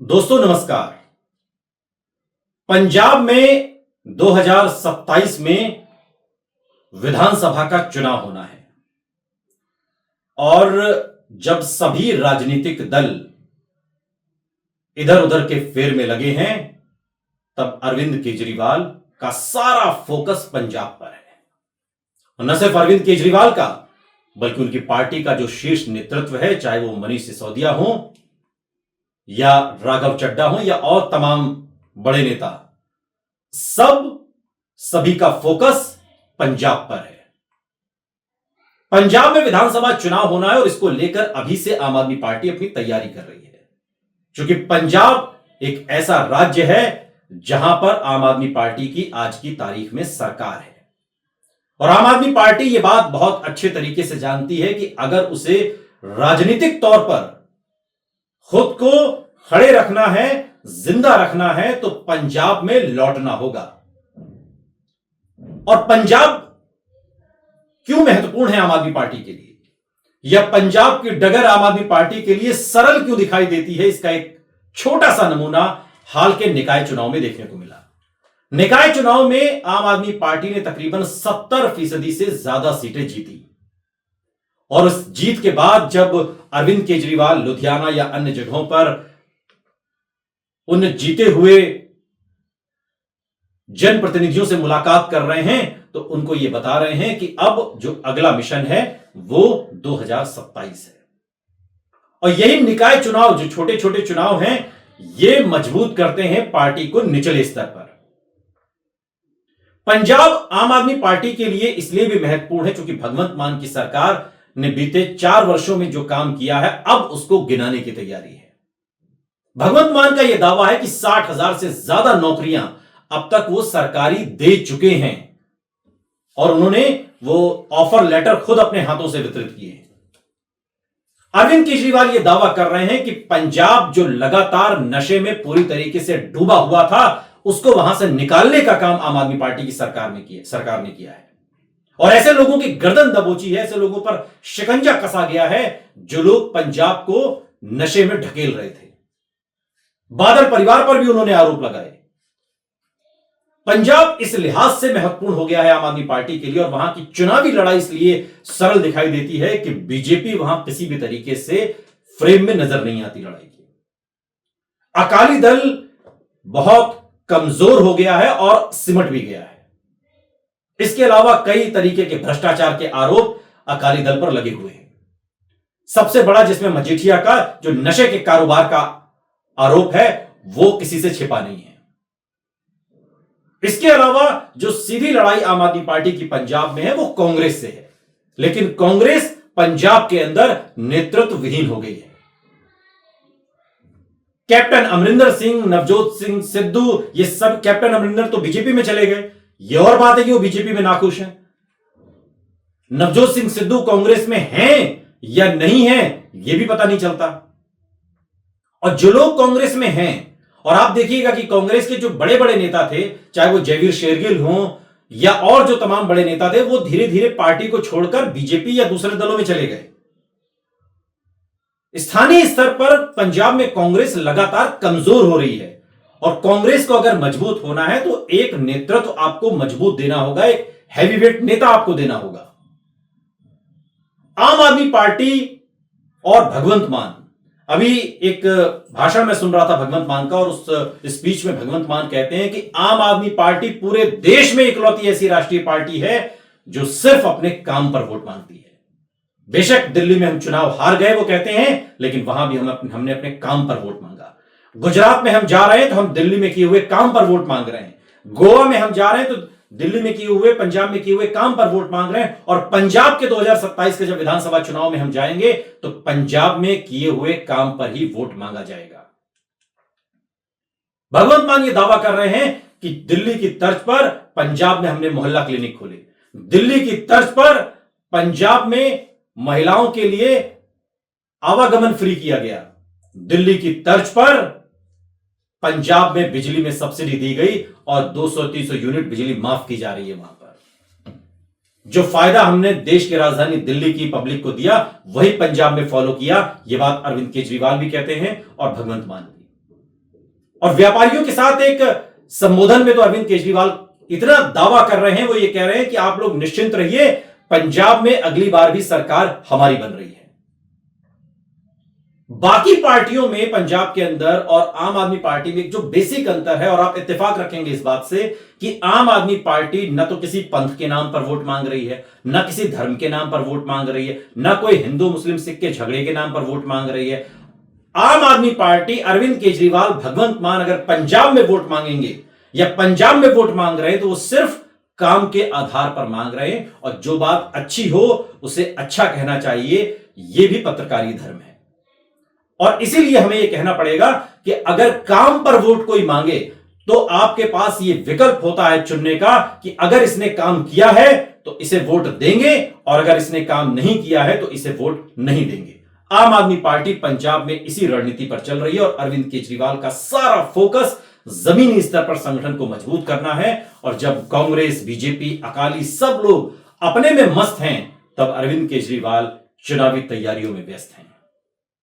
दोस्तों नमस्कार। पंजाब में 2027 में विधानसभा का चुनाव होना है और जब सभी राजनीतिक दल इधर उधर के फेर में लगे हैं तब अरविंद केजरीवाल का सारा फोकस पंजाब पर है। और न सिर्फ अरविंद केजरीवाल का बल्कि उनकी पार्टी का जो शीर्ष नेतृत्व है, चाहे वो मनीष सिसोदिया हो या राघव चड्ढा हो या और तमाम बड़े नेता, सभी का फोकस पंजाब पर है। पंजाब में विधानसभा चुनाव होना है और इसको लेकर अभी से आम आदमी पार्टी अपनी तैयारी कर रही है, क्योंकि पंजाब एक ऐसा राज्य है जहां पर आम आदमी पार्टी की आज की तारीख में सरकार है। और आम आदमी पार्टी यह बात बहुत अच्छे तरीके से जानती है कि अगर उसे राजनीतिक तौर पर खुद को खड़े रखना है, जिंदा रखना है, तो पंजाब में लौटना होगा। और पंजाब क्यों महत्वपूर्ण है आम आदमी पार्टी के लिए, या पंजाब की डगर आम आदमी पार्टी के लिए सरल क्यों दिखाई देती है, इसका एक छोटा सा नमूना हाल के निकाय चुनाव में देखने को मिला। निकाय चुनाव में आम आदमी पार्टी ने तकरीबन 70% से ज्यादा सीटें जीती और उस जीत के बाद जब अरविंद केजरीवाल लुधियाना या अन्य जगहों पर उन जीते हुए जनप्रतिनिधियों से मुलाकात कर रहे हैं तो उनको यह बता रहे हैं कि अब जो अगला मिशन है वो 2027 है। और यही निकाय चुनाव, जो छोटे छोटे चुनाव हैं, ये मजबूत करते हैं पार्टी को निचले स्तर पर। पंजाब आम आदमी पार्टी के लिए इसलिए भी महत्वपूर्ण है क्योंकि भगवंत मान की सरकार ने बीते 4 वर्षों में जो काम किया है अब उसको गिनाने की तैयारी है। भगवंत मान का यह दावा है कि 60,000 से ज्यादा नौकरियां अब तक वो सरकारी दे चुके हैं और उन्होंने वो ऑफर लेटर खुद अपने हाथों से वितरित किए हैं। अरविंद केजरीवाल ये दावा कर रहे हैं कि पंजाब जो लगातार नशे में पूरी तरीके से डूबा हुआ था उसको वहां से निकालने का काम आम आदमी पार्टी की सरकार ने किया है। और ऐसे लोगों की गर्दन दबोची है, ऐसे लोगों पर शिकंजा कसा गया है जो लोग पंजाब को नशे में ढकेल रहे थे। बादल परिवार पर भी उन्होंने आरोप लगाए। पंजाब इस लिहाज से महत्वपूर्ण हो गया है आम आदमी पार्टी के लिए और वहां की चुनावी लड़ाई इसलिए सरल दिखाई देती है कि बीजेपी वहां किसी भी तरीके से फ्रेम में नजर नहीं आती लड़ाई की। अकाली दल बहुत कमजोर हो गया है और सिमट भी गया है। इसके अलावा कई तरीके के भ्रष्टाचार के आरोप अकाली दल पर लगे हुए हैं। सबसे बड़ा जिसमें मजीठिया का जो नशे के कारोबार का आरोप है वो किसी से छिपा नहीं है। इसके अलावा जो सीधी लड़ाई आम आदमी पार्टी की पंजाब में है वो कांग्रेस से है, लेकिन कांग्रेस पंजाब के अंदर नेतृत्व विहीन हो गई है। कैप्टन अमरिंदर सिंह, नवजोत सिंह सिद्धू, ये सब, कैप्टन अमरिंदर तो बीजेपी में चले गए, ये और बात है कि वो बीजेपी में नाखुश हैं। नवजोत सिंह सिद्धू कांग्रेस में हैं या नहीं हैं ये भी पता नहीं चलता। और जो लोग कांग्रेस में हैं, और आप देखिएगा कि कांग्रेस के जो बड़े बड़े नेता थे, चाहे वो जयवीर शेरगिल हों या और जो तमाम बड़े नेता थे, वो धीरे धीरे पार्टी को छोड़कर बीजेपी या दूसरे दलों में चले गए। स्थानीय स्तर पर पंजाब में कांग्रेस लगातार कमजोर हो रही है और कांग्रेस को अगर मजबूत होना है तो एक नेतृत्व आपको मजबूत देना होगा, एक हैवीवेट नेता आपको देना होगा। आम आदमी पार्टी और भगवंत मान, अभी एक भाषण में सुन रहा था भगवंत मान का और उस स्पीच में भगवंत मान कहते हैं कि आम आदमी पार्टी पूरे देश में इकलौती ऐसी राष्ट्रीय पार्टी है जो सिर्फ अपने काम पर वोट मांगती है। बेशक दिल्ली में हम चुनाव हार गए वो कहते हैं, लेकिन वहां भी हमने अपने काम पर वोट मांगा। गुजरात में हम जा रहे हैं तो हम दिल्ली में किए हुए काम पर वोट मांग रहे हैं। गोवा में हम जा रहे हैं तो दिल्ली में किए हुए, पंजाब में किए हुए काम पर वोट मांग रहे हैं। और पंजाब के 2027 के जब विधानसभा चुनाव में हम जाएंगे तो पंजाब में किए हुए काम पर ही वोट मांगा जाएगा। भगवंत मान ये दावा कर रहे हैं कि दिल्ली की तर्ज पर पंजाब में हमने मोहल्ला क्लिनिक खोले, दिल्ली की तर्ज पर पंजाब में महिलाओं के लिए आवागमन फ्री किया गया, दिल्ली की तर्ज पर पंजाब में बिजली में सब्सिडी दी गई और 200-300 यूनिट बिजली माफ की जा रही है। वहां पर जो फायदा हमने देश की राजधानी दिल्ली की पब्लिक को दिया वही पंजाब में फॉलो किया। यह बात अरविंद केजरीवाल भी कहते हैं और भगवंत मान भी। और व्यापारियों के साथ एक संबोधन में तो अरविंद केजरीवाल इतना दावा कर रहे हैं, वो ये कह रहे हैं कि आप लोग निश्चिंत रहिए, पंजाब में अगली बार भी सरकार हमारी बन रही है। बाकी पार्टियों में पंजाब के अंदर और आम आदमी पार्टी में एक जो बेसिक अंतर है, और आप इत्तेफाक रखेंगे इस बात से कि आम आदमी पार्टी न तो किसी पंथ के नाम पर वोट मांग रही है, न किसी धर्म के नाम पर वोट मांग रही है, न कोई हिंदू मुस्लिम सिख के झगड़े के नाम पर वोट मांग रही है। आम आदमी पार्टी, अरविंद केजरीवाल, भगवंत मान अगर पंजाब में वोट मांगेंगे या पंजाब में वोट मांग रहे हैं तो वो सिर्फ काम के आधार पर मांग रहे हैं, और जो बात अच्छी हो उसे अच्छा कहना चाहिए, यह भी पत्रकारी धर्म है। और इसीलिए हमें यह कहना पड़ेगा कि अगर काम पर वोट कोई मांगे तो आपके पास यह विकल्प होता है चुनने का कि अगर इसने काम किया है तो इसे वोट देंगे, और अगर इसने काम नहीं किया है तो इसे वोट नहीं देंगे। आम आदमी पार्टी पंजाब में इसी रणनीति पर चल रही है, और अरविंद केजरीवाल का सारा फोकस जमीनी स्तर पर संगठन को मजबूत करना है। और जब कांग्रेस, बीजेपी, अकाली सब लोग अपने में मस्त हैं, तब अरविंद केजरीवाल चुनावी तैयारियों में व्यस्त हैं।